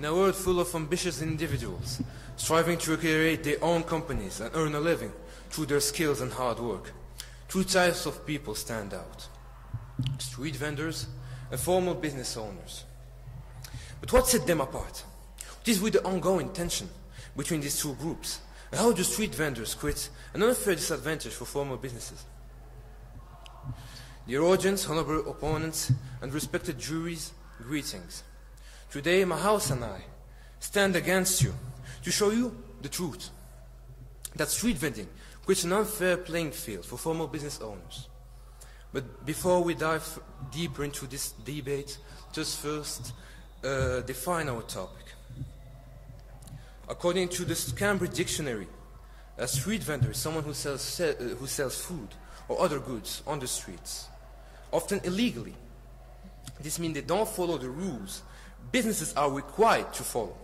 In a world full of ambitious individuals, striving to create their own companies and earn a living through their skills and hard work, two types of people stand out: street vendors and formal business owners. But what set them apart? What is with the ongoing tension between these two groups? And how do street vendors create an unfair disadvantage for formal businesses? Dear audience, honorable opponents, and respected juries, greetings. Today, my house and I stand against you to show you the truth, that street vending creates an unfair playing field for formal business owners. But before we dive deeper into this debate, just first define our topic. According to the Cambridge Dictionary, a street vendor is someone who sells food or other goods on the streets, often illegally. This means they don't follow the rules businesses are required to follow,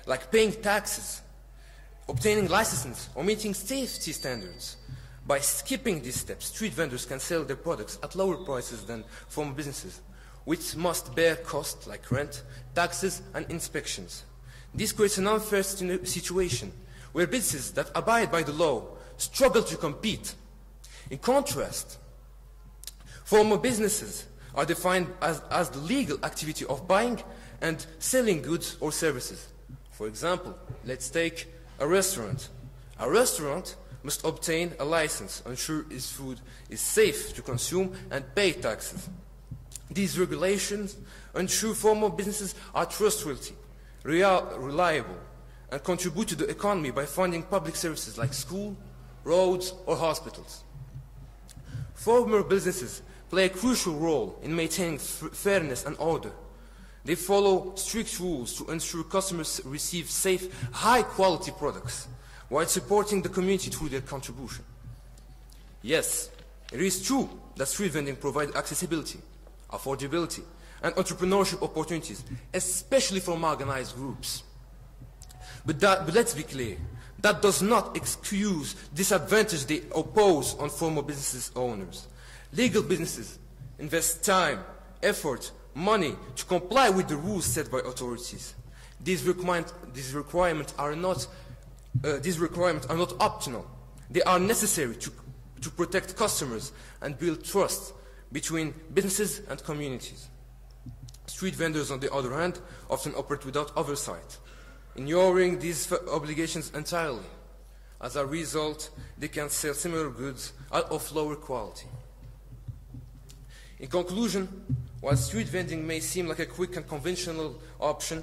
like paying taxes, obtaining licenses, or meeting safety standards. By skipping these steps, street vendors can sell their products at lower prices than formal businesses, which must bear costs like rent, taxes, and inspections. This creates an unfair situation where businesses that abide by the law struggle to compete. In contrast, formal businesses are defined as the legal activity of buying and selling goods or services. For example, let's take a restaurant. A restaurant must obtain a license, ensure its food is safe to consume, and pay taxes. These regulations ensure formal businesses are trustworthy, reliable, and contribute to the economy by funding public services like school, roads, or hospitals. Formal businesses play a crucial role in maintaining fairness and order. They follow strict rules to ensure customers receive safe, high-quality products, while supporting the community through their contribution. Yes, it is true that street vending provides accessibility, affordability, and entrepreneurship opportunities, especially for marginalized groups. But let's be clear, that does not excuse disadvantage they oppose on formal business owners. Legal businesses invest time, effort, money to comply with the rules set by authorities. These requirements are not optional. They are necessary to protect customers and build trust between businesses and communities. Street vendors, on the other hand, often operate without oversight, ignoring these obligations entirely. As a result, they can sell similar goods of lower quality. In conclusion, while street vending may seem like a quick and conventional option,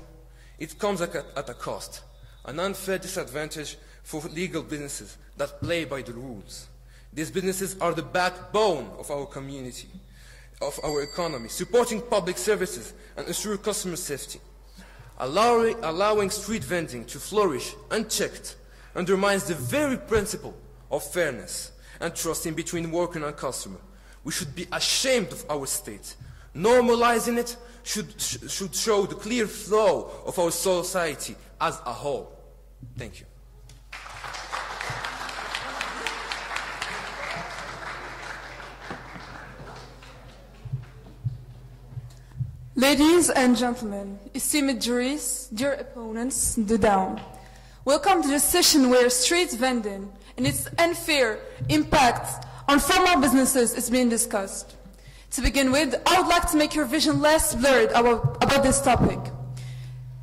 it comes at a cost, an unfair disadvantage for legal businesses that play by the rules. These businesses are the backbone of our community, of our economy, supporting public services and ensure customer safety. Allowing street vending to flourish unchecked undermines the very principle of fairness and trust in between worker and customer. We should be ashamed of our state. Normalizing it should show the clear flow of our society as a whole. Thank you. Ladies and gentlemen, esteemed juries, dear opponents, the down. Welcome to the session where street vending and its unfair impact on formal businesses is being discussed. To begin with, I would like to make your vision less blurred about this topic.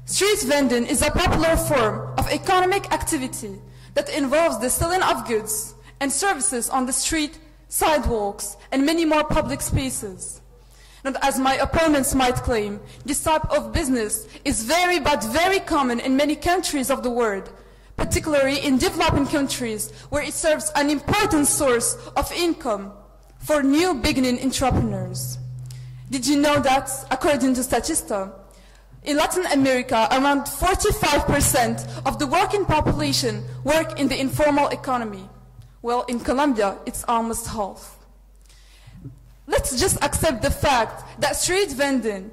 Street vending is a popular form of economic activity that involves the selling of goods and services on the street, sidewalks, and many more public spaces. Not as my opponents might claim, this type of business is very common in many countries of the world, particularly in developing countries where it serves an important source of income for new beginning entrepreneurs. Did you know that, according to Statista, in Latin America, around 45% of the working population work in the informal economy? Well, in Colombia, it's almost half. Let's just accept the fact that street vending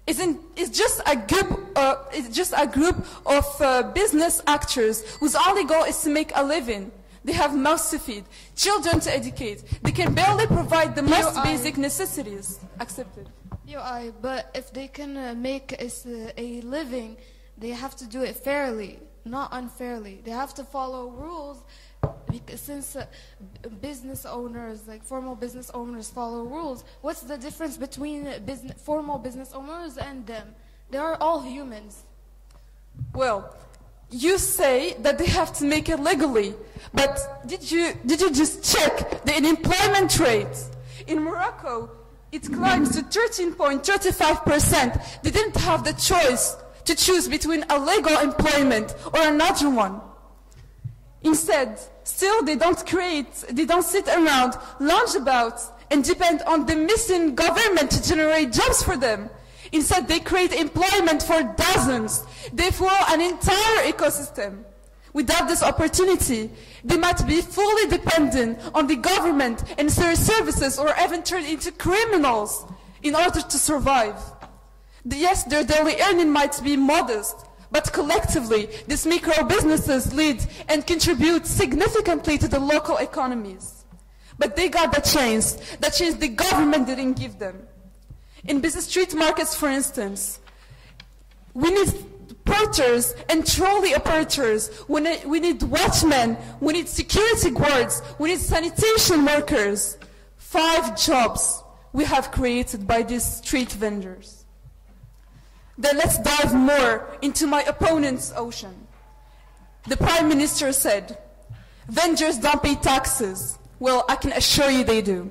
is just a group of business actors whose only goal is to make a living. They have mouths to feed, children to educate. They can barely provide the most basic necessities. Accepted. But if they can make a living, They have to do it fairly, not unfairly. They have to follow rules because since business owners, like formal business owners, follow rules. What's the difference between formal business owners and them? They are all humans. Well, you say that they have to make it legally, but did you just check the unemployment rate? In Morocco, it climbs to 13.35%. They didn't have the choice to choose between a legal employment or another one. Instead, still they don't sit around, lounge about, and depend on the missing government to generate jobs for them. Instead, they create employment for dozens. They follow an entire ecosystem. Without this opportunity, they might be fully dependent on the government and their services, or even turn into criminals in order to survive. Yes, their daily earning might be modest, but collectively, these micro businesses lead and contribute significantly to the local economies. But they got the chance the government didn't give them. In busy street markets, for instance, we need porters and trolley operators, we need watchmen, we need security guards, we need sanitation workers. 5 jobs we have created by these street vendors. Then let's dive more into my opponent's ocean. The Prime Minister said, vendors don't pay taxes. Well, I can assure you they do.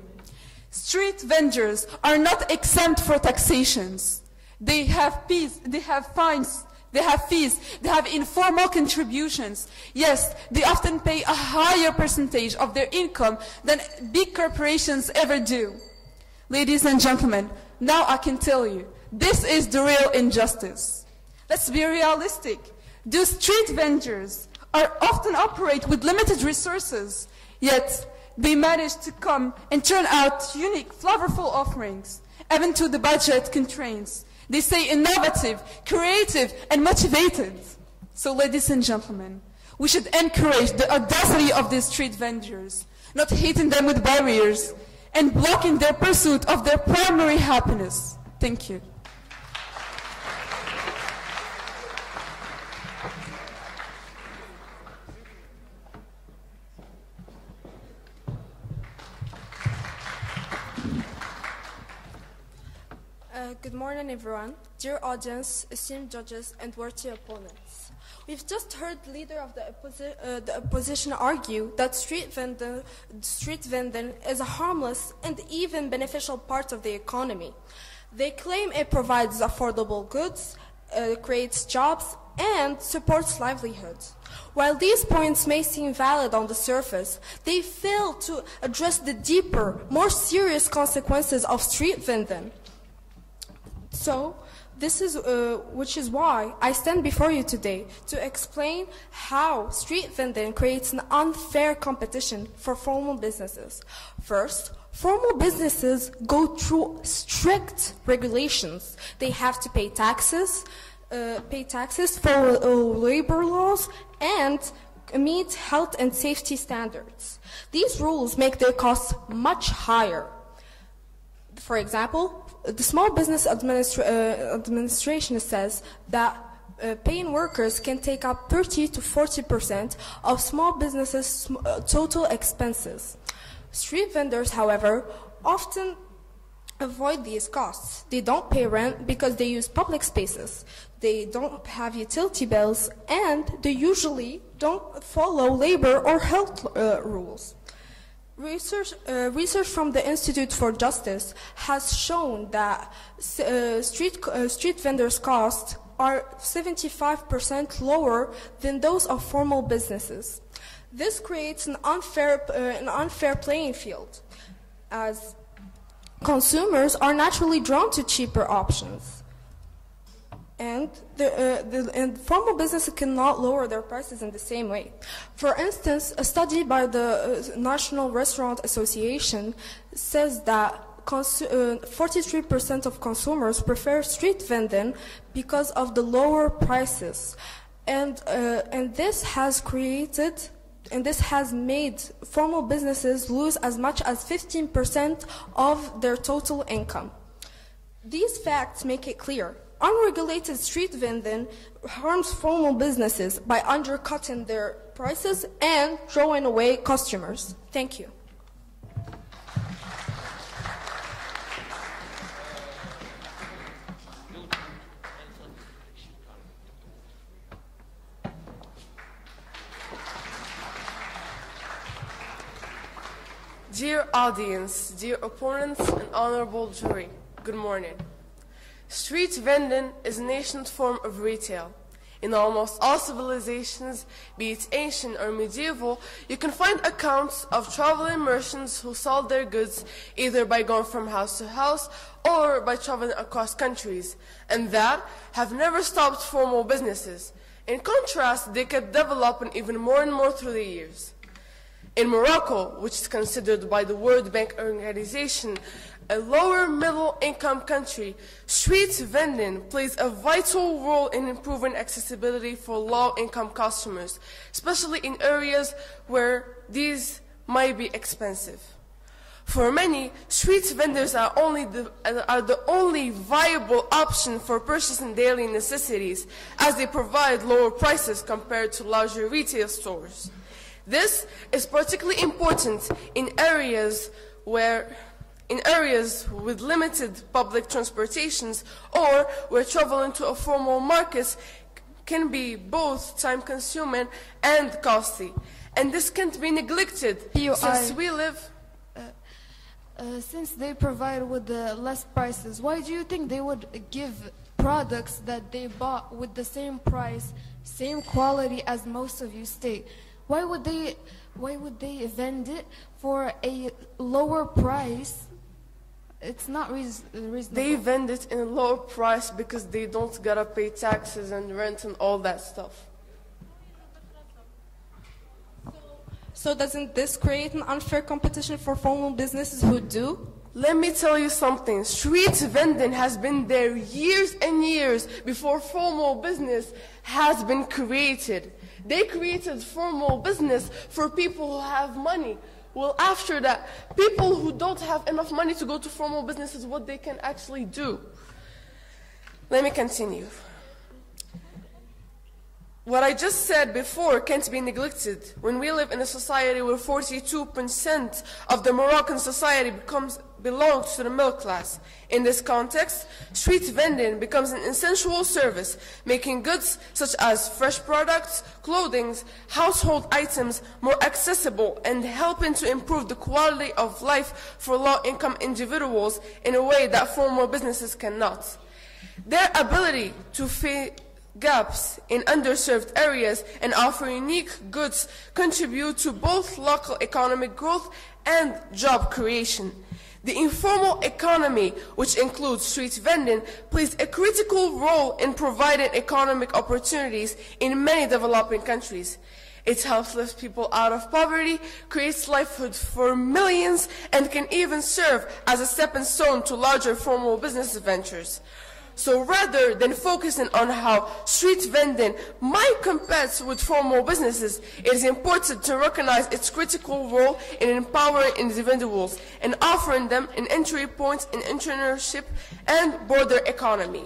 Street vendors are not exempt for taxations. They have fees, they have fines, they have fees, they have informal contributions. Yes, they often pay a higher percentage of their income than big corporations ever do. Ladies and gentlemen, now I can tell you, this is the real injustice. Let's be realistic. Those street vendors are often operate with limited resources, yet they manage to come and turn out unique, flavorful offerings, even to the budget constraints. They stay innovative, creative, and motivated. So, ladies and gentlemen, we should encourage the audacity of these street vendors, not hitting them with barriers and blocking their pursuit of their primary happiness. Thank you. Good morning, everyone. Dear audience, esteemed judges, and worthy opponents. We've just heard the leader of the opposition argue that street vending is a harmless and even beneficial part of the economy. They claim it provides affordable goods, creates jobs, and supports livelihoods. While these points may seem valid on the surface, they fail to address the deeper, more serious consequences of street vending. So, which is why I stand before you today to explain how street vending creates an unfair competition for formal businesses. First, formal businesses go through strict regulations. They have to pay taxes, follow labor laws, and meet health and safety standards. These rules make their costs much higher. For example, the Small Business Administration says that paying workers can take up 30 to 40% of small businesses' total expenses. Street vendors, however, often avoid these costs. They don't pay rent because they use public spaces. They don't have utility bills, and they usually don't follow labor or health rules. Research from the Institute for Justice has shown that street vendors' costs are 75% lower than those of formal businesses. This creates an unfair playing field, as consumers are naturally drawn to cheaper options. And formal businesses cannot lower their prices in the same way. For instance, a study by the National Restaurant Association says that 43% of consumers prefer street vending because of the lower prices. And this has made formal businesses lose as much as 15% of their total income. These facts make it clear Unregulated street vending harms formal businesses by undercutting their prices and drawing away customers. Thank you. Dear audience, dear opponents, and honorable jury, good morning. Street vending is an ancient form of retail. In almost all civilizations, be it ancient or medieval, you can find accounts of traveling merchants who sold their goods either by going from house to house or by traveling across countries, and that have never stopped formal businesses. In contrast, they kept developing even more and more through the years. In Morocco, which is considered by the World Bank Organization a lower middle income country, street vending plays a vital role in improving accessibility for low income customers, especially in areas where these might be expensive. For many, street vendors are the only viable option for purchasing daily necessities, as they provide lower prices compared to larger retail stores. This is particularly important in areas with limited public transportations or where traveling to a formal market can be both time-consuming and costly. And this can't be neglected since we live... Since they provide with less prices, why do you think they would give products that they bought with the same price, same quality as most of you state? Why would they vend it for a lower price? It's not reasonable. They vend it in a lower price because they don't gotta pay taxes and rent and all that stuff. So doesn't this create an unfair competition for formal businesses who do? Let me tell you something. Street vending has been there years and years before formal business has been created. They created formal business for people who have money. Well, after that, people who don't have enough money to go to formal businesses, what they can actually do. Let me continue. What I just said before can't be neglected. When we live in a society where 42% of the Moroccan society belongs to the middle class. In this context, street vending becomes an essential service, making goods such as fresh products, clothing, household items more accessible and helping to improve the quality of life for low-income individuals in a way that formal businesses cannot. Their ability to fill gaps in underserved areas and offer unique goods contribute to both local economic growth and job creation. The informal economy, which includes street vending, plays a critical role in providing economic opportunities in many developing countries. It helps lift people out of poverty, creates livelihood for millions, and can even serve as a stepping stone to larger formal business ventures. So rather than focusing on how street vending might compete with formal businesses, it is important to recognize its critical role in empowering individuals and offering them an entry point in entrepreneurship and broader economy.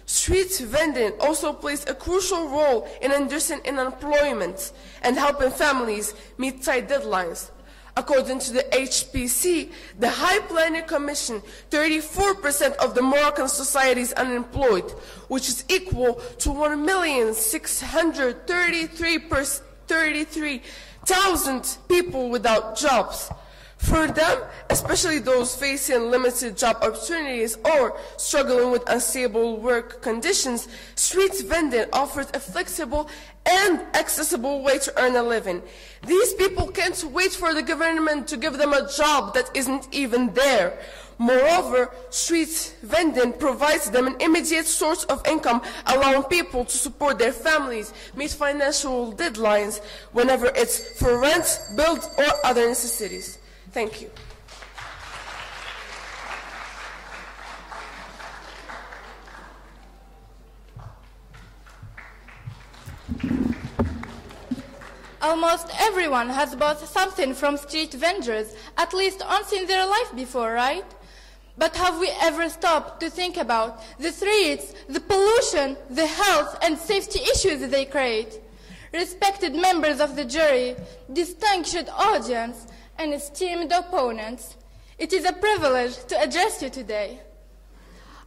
Street vending also plays a crucial role in reducing unemployment and helping families meet tight deadlines. According to the HPC, the High Planning Commission, 34% of the Moroccan society is unemployed, which is equal to 1,633,000 people without jobs. For them, especially those facing limited job opportunities or struggling with unstable work conditions, street vending offers a flexible and accessible way to earn a living. These people can't wait for the government to give them a job that isn't even there. Moreover, street vending provides them an immediate source of income, allowing people to support their families, meet financial deadlines, whenever it's for rent, build, or other necessities. Thank you. Almost everyone has bought something from street vendors, at least once in their life before, right? But have we ever stopped to think about the threats, the pollution, the health and safety issues they create? Respected members of the jury, distinguished audience, and esteemed opponents, it is a privilege to address you today.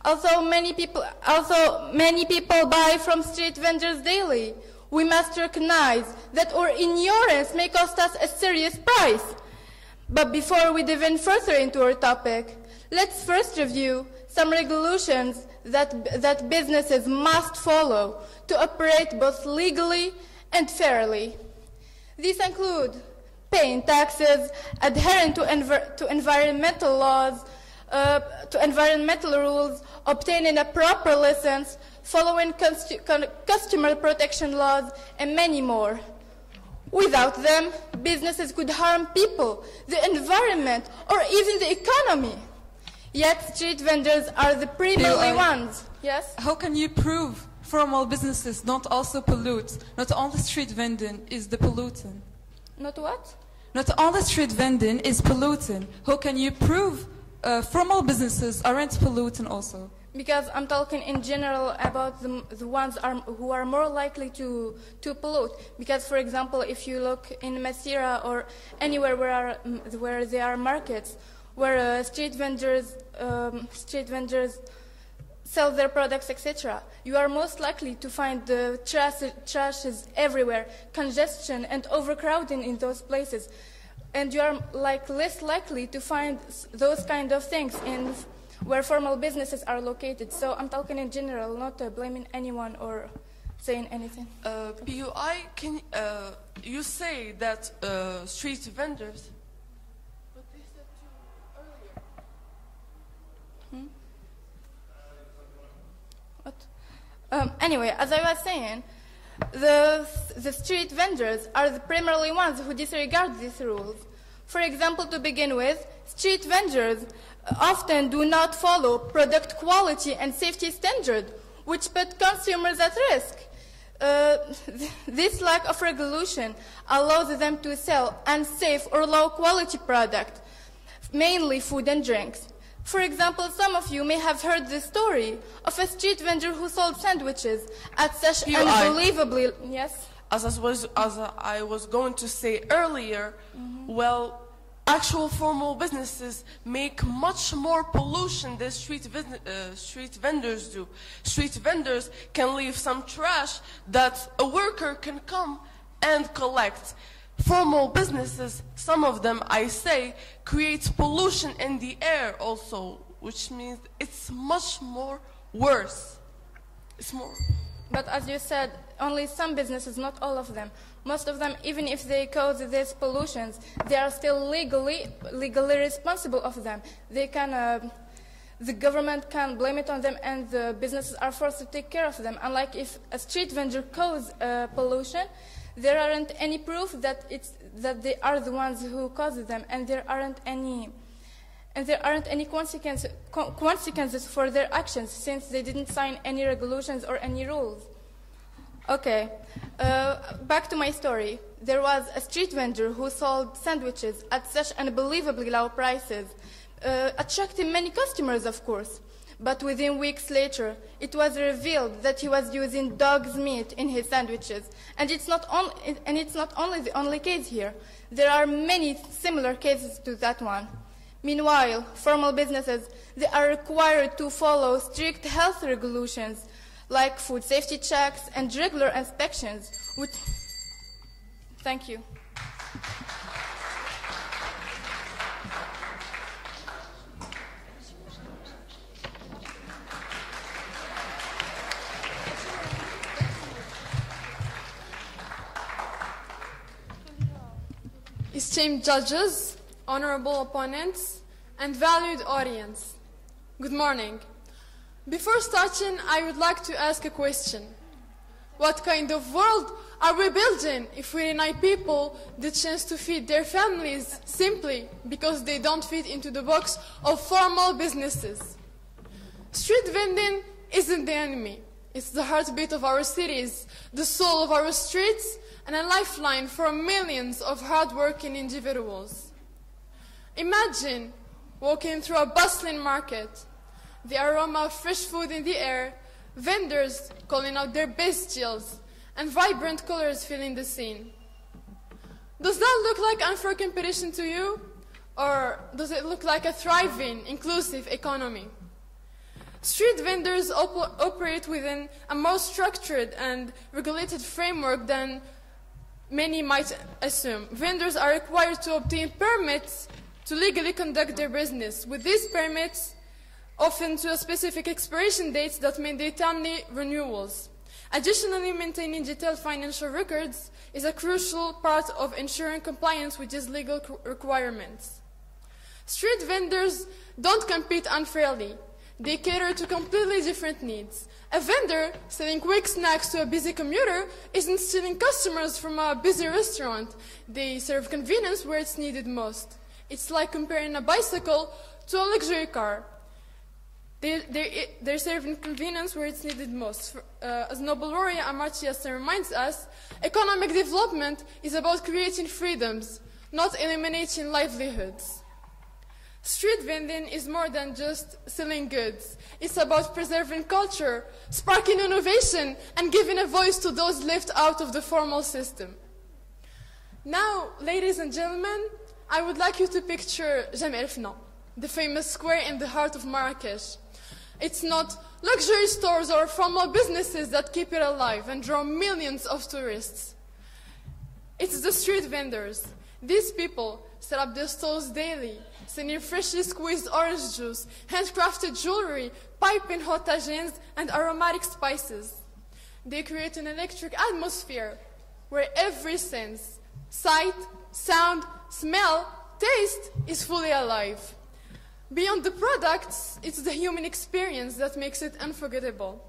Although many people buy from street vendors daily, we must recognize that our ignorance may cost us a serious price. But before we dive in further into our topic, let's first review some regulations that businesses must follow to operate both legally and fairly. These include paying taxes, adhering to environmental laws, to environmental rules, obtaining a proper license, following customer protection laws, and many more. Without them, businesses could harm people, the environment, or even the economy. Yet street vendors are the primary ones. Yes? How can you prove formal businesses don't also pollute? Not only street vending is the pollutant. Not what? Not only street vending is polluting. How can you prove formal businesses aren't polluting also? Because I'm talking in general about the ones who are more likely to pollute. Because, for example, if you look in Masira or anywhere where there are markets, where street vendors sell their products, etc., you are most likely to find the trashes everywhere, congestion and overcrowding in those places. And you are less likely to find those kind of things in where formal businesses are located. So I'm talking in general, not blaming anyone or saying anything. PUI, you say that street vendors... But they said too earlier. What? Anyway, as I was saying, the street vendors are the primarily ones who disregard these rules. For example, to begin with, street vendors often do not follow product quality and safety standards, which put consumers at risk. This lack of regulation allows them to sell unsafe or low-quality products, mainly food and drinks. For example, some of you may have heard the story of a street vendor who sold sandwiches at such unbelievably... Yes? As I was going to say earlier, well, actual formal businesses make much more pollution than street vendors do. Street vendors can leave some trash that a worker can come and collect. Formal businesses, some of them, I say, create pollution in the air also, which means it's much more worse. It's more. But as you said, only some businesses, not all of them. Most of them, even if they cause these pollutions, they are still legally responsible of them. They can, the government can blame it on them, and the businesses are forced to take care of them. Unlike if a street vendor causes pollution, there aren't any proof that they are the ones who cause them, and there aren't any consequences for their actions, since they didn't sign any regulations or any rules. Okay, back to my story. There was a street vendor who sold sandwiches at such unbelievably low prices, attracting many customers, of course. But within weeks later, it was revealed that he was using dog's meat in his sandwiches. And it's not only the only case here. There are many similar cases to that one. Meanwhile, formal businesses, they are required to follow strict health regulations like food safety checks and regular inspections. Thank you. Esteemed judges, honorable opponents, and valued audience, good morning. Before starting, I would like to ask a question. What kind of world are we building if we deny people the chance to feed their families simply because they don't fit into the box of formal businesses? Street vending isn't the enemy. It's the heartbeat of our cities, the soul of our streets, and a lifeline for millions of hard-working individuals. Imagine walking through a bustling market, the aroma of fresh food in the air, vendors calling out their best deals, and vibrant colors filling the scene. Does that look like unfair competition to you? Or does it look like a thriving, inclusive economy? Street vendors operate within a more structured and regulated framework than many might assume. Vendors are required to obtain permits to legally conduct their business, with these permits often to a specific expiration dates that mandate timely renewals. Additionally, maintaining detailed financial records is a crucial part of ensuring compliance with these legal requirements. Street vendors don't compete unfairly. They cater to completely different needs. A vendor selling quick snacks to a busy commuter isn't stealing customers from a busy restaurant. They serve convenience where it's needed most. It's like comparing a bicycle to a luxury car. They're serving convenience where it's needed most. As Nobel laureate Amartya Sen reminds us, economic development is about creating freedoms, not eliminating livelihoods. Street vending is more than just selling goods. It's about preserving culture, sparking innovation, and giving a voice to those left out of the formal system. Now, ladies and gentlemen, I would like you to picture Jam El Fna, the famous square in the heart of Marrakesh. It's not luxury stores or formal businesses that keep it alive and draw millions of tourists. It's the street vendors. These people set up their stalls daily, selling freshly squeezed orange juice, handcrafted jewelry, piping hot tagines, and aromatic spices. They create an electric atmosphere where every sense, sight, sound, smell, taste is fully alive. Beyond the products, it's the human experience that makes it unforgettable.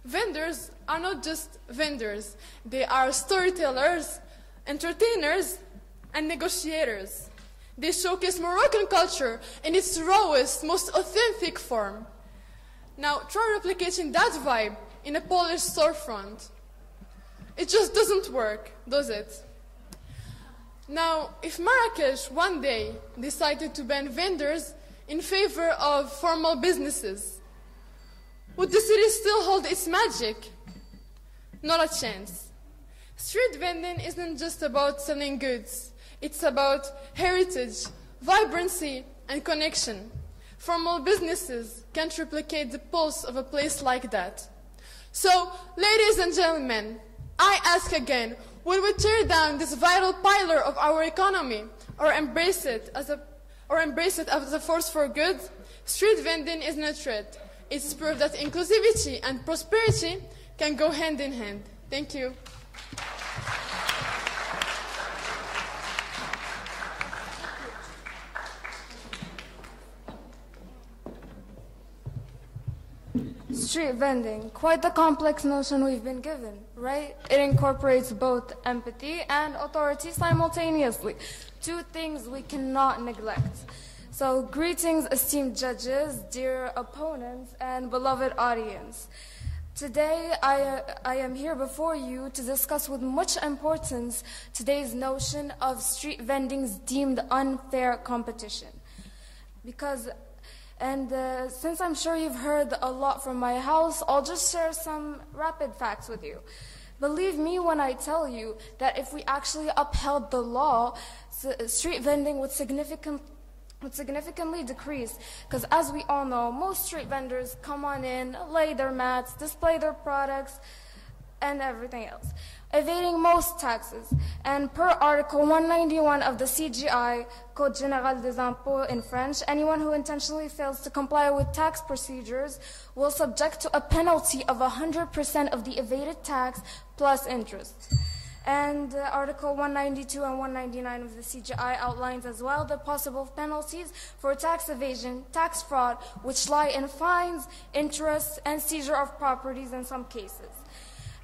Vendors are not just vendors. They are storytellers, entertainers, and negotiators. They showcase Moroccan culture in its rawest, most authentic form. Now, try replicating that vibe in a Polish storefront. It just doesn't work, does it? Now, if Marrakesh one day decided to ban vendors in favor of formal businesses, would the city still hold its magic? Not a chance. Street vending isn't just about selling goods. It's about heritage, vibrancy, and connection. Formal businesses can't replicate the pulse of a place like that. So, ladies and gentlemen, I ask again, will we tear down this vital pillar of our economy or embrace it as a force for good? Street vending isn't a threat. It's proof that inclusivity and prosperity can go hand in hand. Thank you. Street vending, quite the complex notion we've been given, right? It incorporates both empathy and authority simultaneously, two things we cannot neglect. So, greetings, esteemed judges, dear opponents, and beloved audience. Today, I am here before you to discuss with much importance today's notion of street vending's deemed unfair competition. Since I'm sure you've heard a lot from my house, I'll just share some rapid facts with you. Believe me when I tell you that if we actually upheld the law, street vending would significantly decrease. Because as we all know, most street vendors come on in, lay their mats, display their products, and everything else, evading most taxes. And per Article 191 of the CGI, Code Général des Impôts in French, anyone who intentionally fails to comply with tax procedures will subject to a penalty of 100% of the evaded tax plus interest. And Article 192 and 199 of the CGI outlines as well the possible penalties for tax evasion, tax fraud, which lie in fines, interest, and seizure of properties in some cases.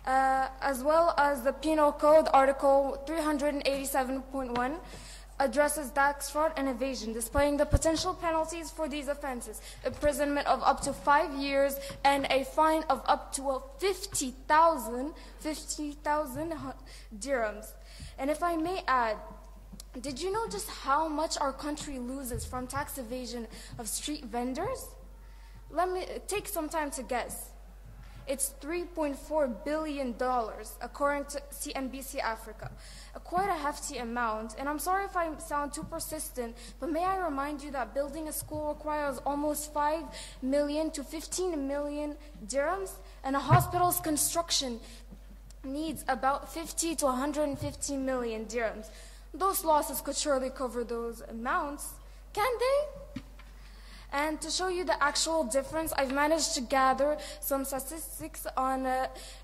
As well as the Penal Code, Article 387.1, addresses tax fraud and evasion, displaying the potential penalties for these offenses: imprisonment of up to 5 years and a fine of up to 50,000 dirhams. And if I may add, Did you know just how much our country loses from tax evasion of street vendors? Let me take some time to guess. It's $3.4 billion, according to CNBC Africa. Quite a hefty amount, and I'm sorry if I sound too persistent, but may I remind you that building a school requires almost 5 million to 15 million dirhams, and a hospital's construction needs about 50 to 150 million dirhams. Those losses could surely cover those amounts, can they? And to show you the actual difference, I've managed to gather some statistics on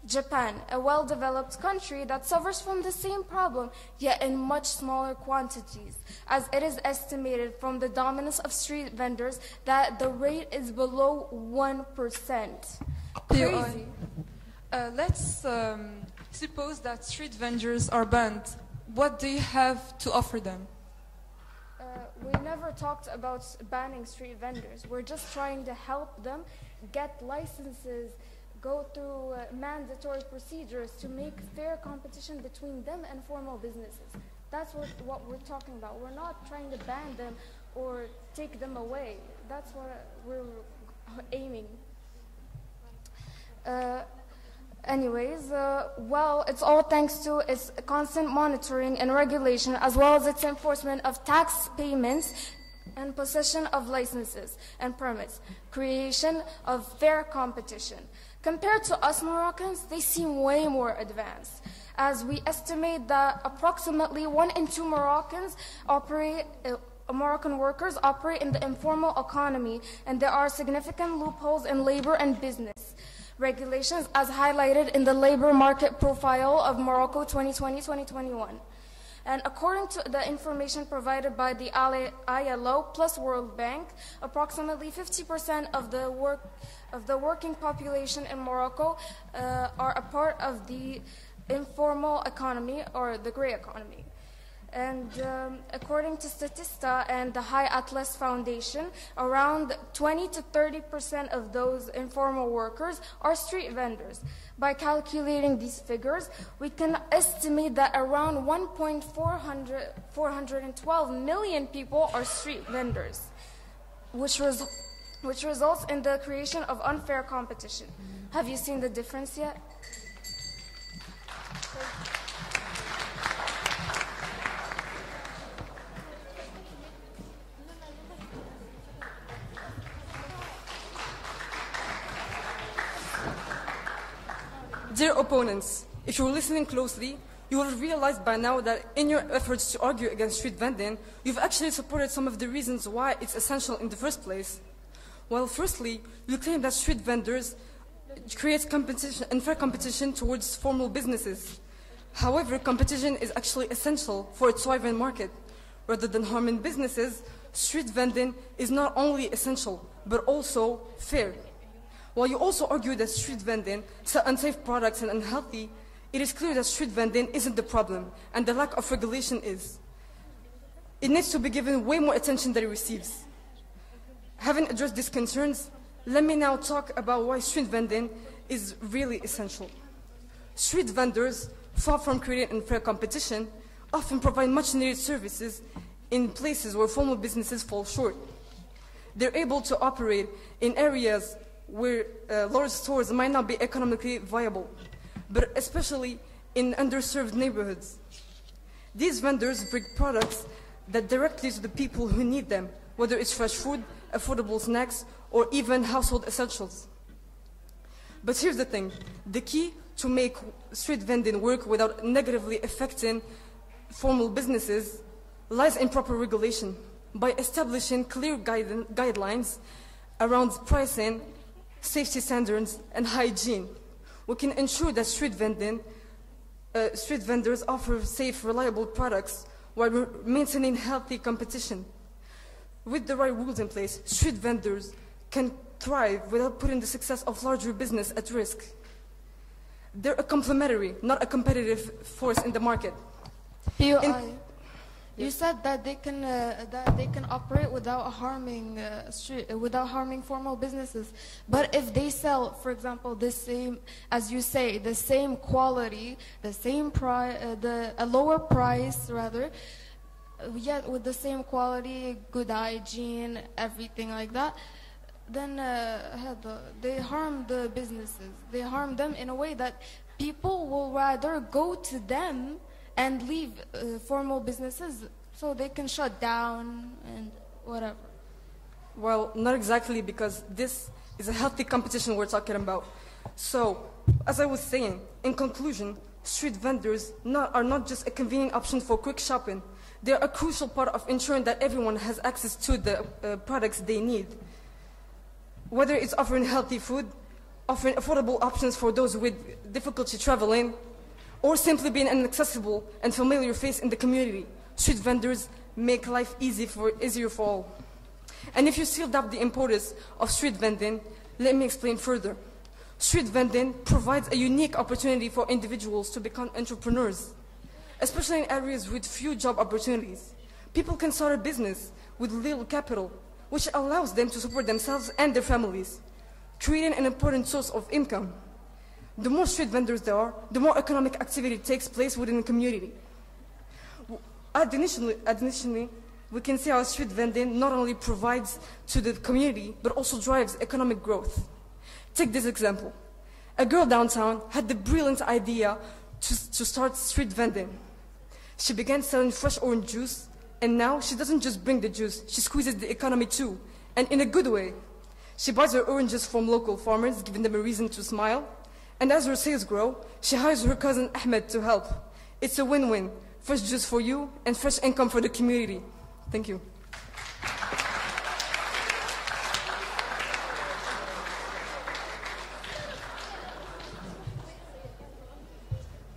Japan, a well-developed country that suffers from the same problem, yet in much smaller quantities, as it is estimated from the dominance of street vendors that the rate is below 1%. Crazy. Let's suppose that street vendors are banned. What do you have to offer them? We never talked about banning street vendors. We're just trying to help them get licenses, go through mandatory procedures to make fair competition between them and formal businesses. That's what we're talking about. We're not trying to ban them or take them away. That's what we're aiming. Anyways, well, it's all thanks to its constant monitoring and regulation, as well as its enforcement of tax payments and possession of licenses and permits, creation of fair competition. Compared to us Moroccans, they seem way more advanced, as we estimate that approximately 1 in 2 Moroccans Moroccan workers operate in the informal economy, and there are significant loopholes in labor and business regulations as highlighted in the labor market profile of Morocco 2020-2021. And according to the information provided by the ILO plus World Bank, approximately 50% of the working population in Morocco are a part of the informal economy or the gray economy. And according to Statista and the High Atlas Foundation, around 20 to 30% of those informal workers are street vendors. By calculating these figures, we can estimate that around 412 million people are street vendors, which results in the creation of unfair competition. Have you seen the difference yet? Dear opponents, if you're listening closely, you will have realized by now that in your efforts to argue against street vending, you've actually supported some of the reasons why it's essential in the first place. Well, firstly, you claim that street vendors create competition, unfair competition towards formal businesses. However, competition is actually essential for a thriving market. Rather than harming businesses, street vending is not only essential, but also fair. While you also argue that street vending sell unsafe products and unhealthy, it is clear that street vending isn't the problem, and the lack of regulation is. It needs to be given way more attention than it receives. Having addressed these concerns, let me now talk about why street vending is really essential. Street vendors, far from creating unfair competition, often provide much-needed services in places where formal businesses fall short. They're able to operate in areas where large stores might not be economically viable, but especially in underserved neighborhoods. These vendors bring products that directly to the people who need them, whether it's fresh food, affordable snacks, or even household essentials. But here's the thing. The key to make street vending work without negatively affecting formal businesses lies in proper regulation. By establishing clear guidelines around pricing, safety standards, and hygiene, we can ensure that street vendors offer safe, reliable products while maintaining healthy competition. With the right rules in place, street vendors can thrive without putting the success of larger business at risk. They're a complementary, not a competitive force in the market. You said that they can operate without harming formal businesses. But if they sell, for example, the same, as you say, the same quality, the same price, a lower price rather, yet with the same quality, good hygiene, everything like that, then they harm the businesses. They harm them in a way that people will rather go to them and leave formal businesses so they can shut down and whatever. Well, not exactly, because this is a healthy competition we're talking about. So, as I was saying, in conclusion, street vendors are not just a convenient option for quick shopping. They're a crucial part of ensuring that everyone has access to the products they need. Whether it's offering healthy food, offering affordable options for those with difficulty traveling, or simply being an accessible and familiar face in the community, street vendors make life easier for all. And if you still doubt the importance of street vending, let me explain further. Street vending provides a unique opportunity for individuals to become entrepreneurs, especially in areas with few job opportunities. People can start a business with little capital, which allows them to support themselves and their families, creating an important source of income. The more street vendors there are, the more economic activity takes place within the community. Additionally, we can see how street vending not only provides to the community, but also drives economic growth. Take this example. A girl downtown had the brilliant idea to start street vending. She began selling fresh orange juice, and now she doesn't just bring the juice, she squeezes the economy too, and in a good way. She buys her oranges from local farmers, giving them a reason to smile, and as her sales grow, she hires her cousin Ahmed to help. It's a win-win, fresh juice for you and fresh income for the community. Thank you.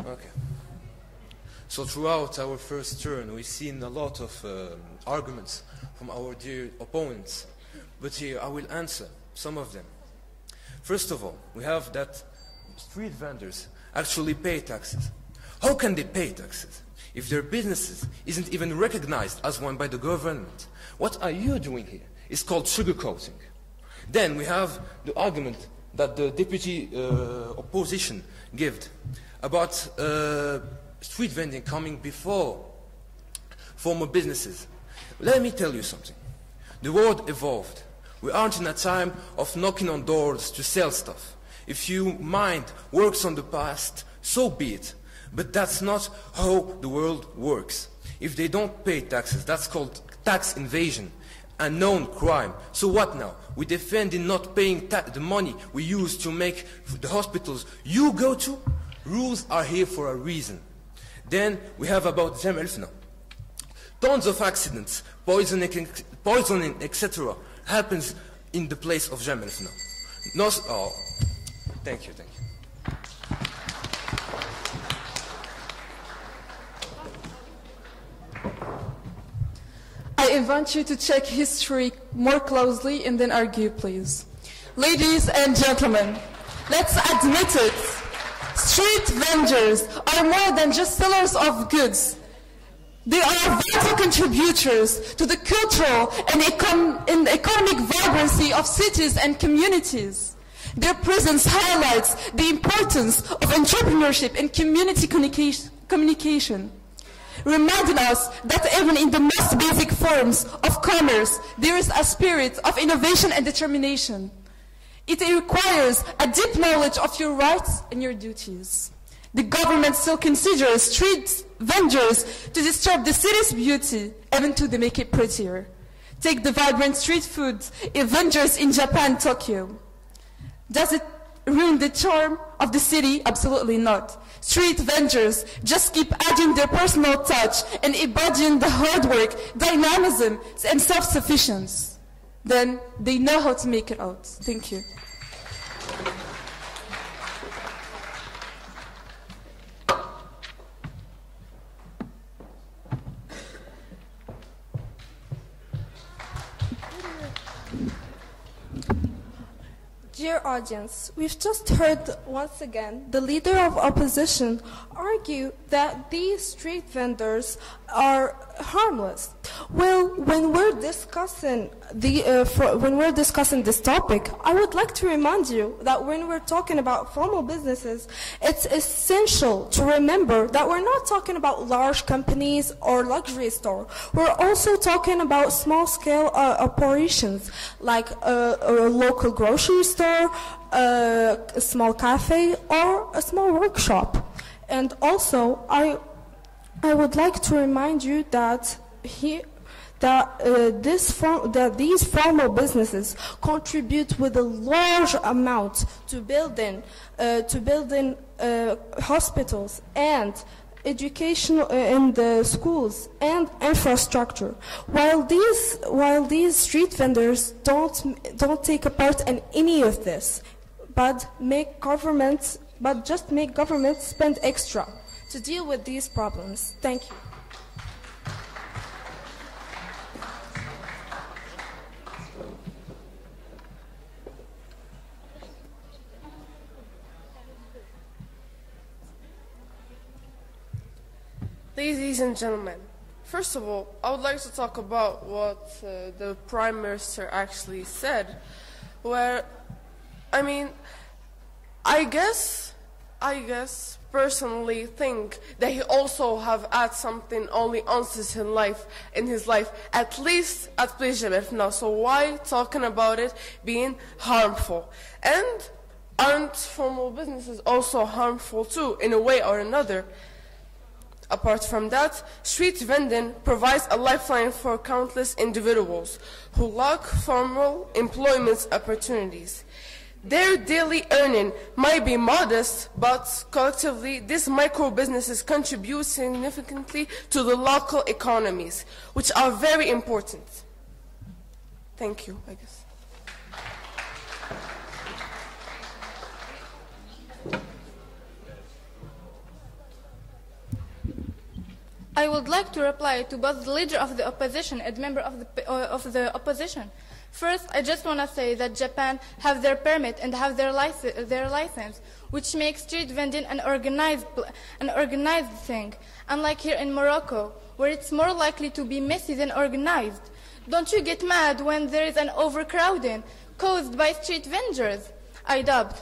Okay. So throughout our first turn, we've seen a lot of arguments from our dear opponents. But here I will answer some of them. First of all, we have that street vendors actually pay taxes. How can they pay taxes if their businesses isn't even recognized as one by the government? What are you doing here? It's called sugarcoating. Then we have the argument that the deputy opposition gave about street vending coming before formal businesses. Let me tell you something. The world evolved. We aren't in a time of knocking on doors to sell stuff. If your mind works on the past, so be it. But that's not how the world works. If they don't pay taxes, that's called tax invasion, a known crime. So what now? We defend in not paying the money we use to make the hospitals you go to? Rules are here for a reason. Then we have about Jam el-Fna. Tons of accidents, poisoning, etc. happens in the place of Jam el-Fna. No, oh, thank you. I invite you to check history more closely and then argue, please. Ladies and gentlemen, let's admit it. Street vendors are more than just sellers of goods. They are vital contributors to the cultural and economic vibrancy of cities and communities. Their presence highlights the importance of entrepreneurship and community communication, reminding us that even in the most basic forms of commerce, there is a spirit of innovation and determination. It requires a deep knowledge of your rights and your duties. The government still considers street vendors to disturb the city's beauty, even to make it prettier. Take the vibrant street food vendors in Japan, Tokyo. Does it ruin the charm of the city? Absolutely not. Street vendors just keep adding their personal touch and embodying the hard work, dynamism, and self-sufficiency. Then they know how to make it out. Thank you. Dear audience, we've just heard once again the leader of opposition argue that these street vendors are harmless. Well, when we're discussing when we're discussing this topic, I would like to remind you that when we're talking about formal businesses, it's essential to remember that we're not talking about large companies or luxury store. We're also talking about small-scale operations, like a local grocery store, a small cafe, or a small workshop. And also, I would like to remind you that these formal businesses contribute with a large amount to building hospitals and education in the schools and infrastructure. While these street vendors don't take a part in any of this, but just make governments spend extra to deal with these problems. Thank you. Ladies and gentlemen, first of all, I would like to talk about what the Prime Minister actually said, where, I guess personally think that he also have had something only once in his life, at least at Plijabef now. So why talking about it being harmful? And aren't formal businesses also harmful too, in a way or another? Apart from that, street vending provides a lifeline for countless individuals who lack formal employment opportunities. Their daily earning might be modest, but collectively, these micro-businesses contribute significantly to the local economies, which are very important. Thank you, I guess. I would like to reply to both the leader of the opposition and member of the opposition. First, I just want to say that Japan have their permit and have their license, which makes street vending an organized thing, unlike here in Morocco, where it's more likely to be messy than organized. Don't you get mad when there is an overcrowding caused by street vendors? I doubt.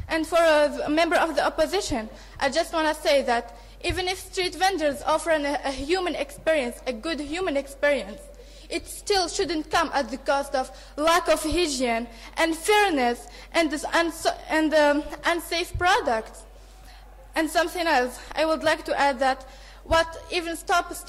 And for a member of the opposition, I just want to say that even if street vendors offer a human experience, a good human experience, it still shouldn't come at the cost of lack of hygiene and fairness and unsafe products. And something else, I would like to add that what even stops street